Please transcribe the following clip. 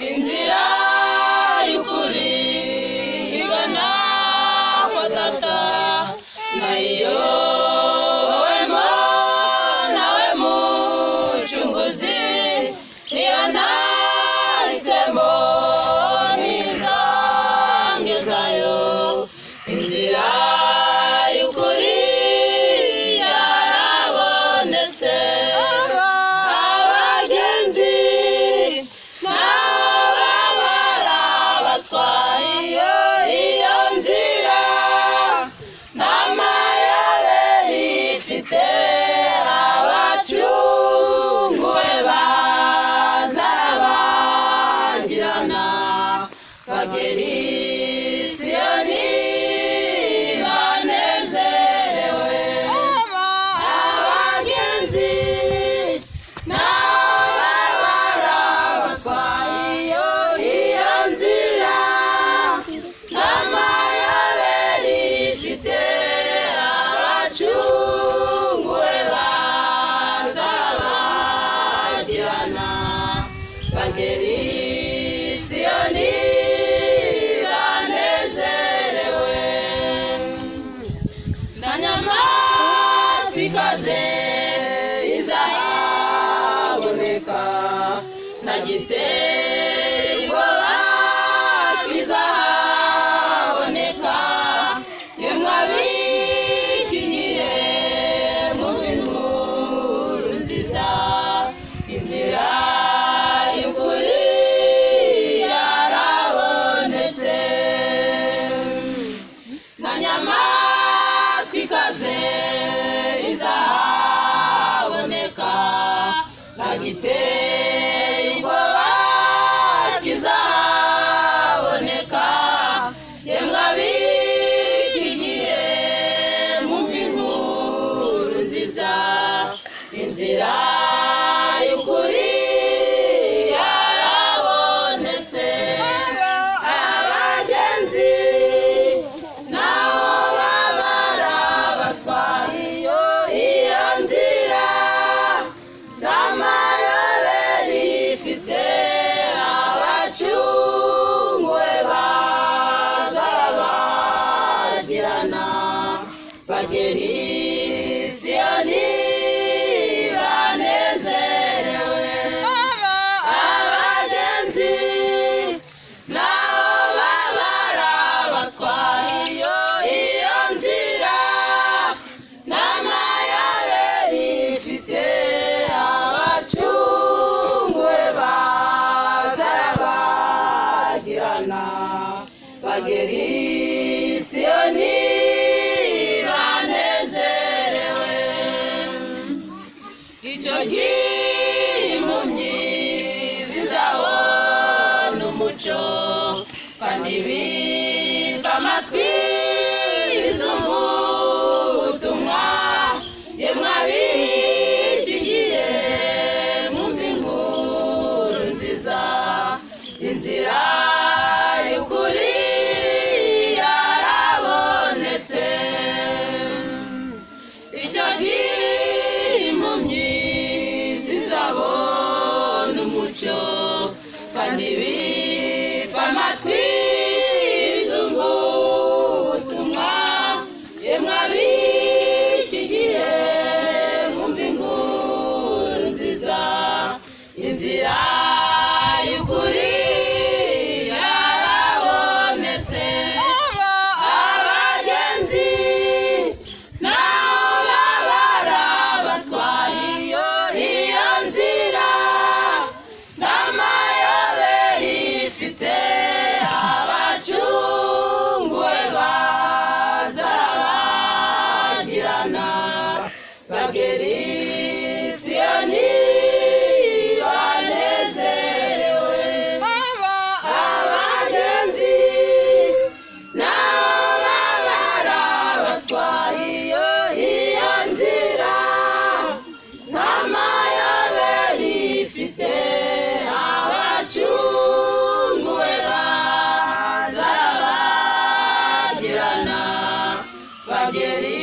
Inzira y'ukuri igana kwa data nayiyobowemo nawe mucunguzi iyo nahisemo nizangezayo inzira y'ukuri yarabonetse ikaze izaboneka nagiteye ubwoba kizaboneka yemwe abikingiye mu inkuru nziza inzira y'ukuri yarabonetse na nyamaswa ikaze izaboneka nagiteye ubwoba kizaboneka yemwe abikingiye mwumva inkuru nziza inzira y'ukuri yarabonetse abagenzi naho babara baswa iyo nzira n'amayobera ifite abacunguwe bazarabagirana bagera i Siyoni banezerewe abagenzi nabo babara baswa iyo nzira n'amayobera ifite abacunguwe bazarabagirana bagera i Siyoni banezerewe icyo gihe impumyi zizabona umuco kandi bimva amatwi bizumva ubutumwa yemwe abikingiye mwumva inkuru nziza inzira y'ukuri yarabonetse icyo gihe impumyi zizabona umuco kandi bimva amatwi bizumva ubutumwa yemwe abikingiye mwumva inkuru nziza inzira y'ukuri yarabonetse abagenzi naho babara baswa iyo nzira n'amayobera ifite abacunguwe bazarabagirana bagera i Siyoni banezerewe abagenzi nabo babara baswa iyo nzira bageri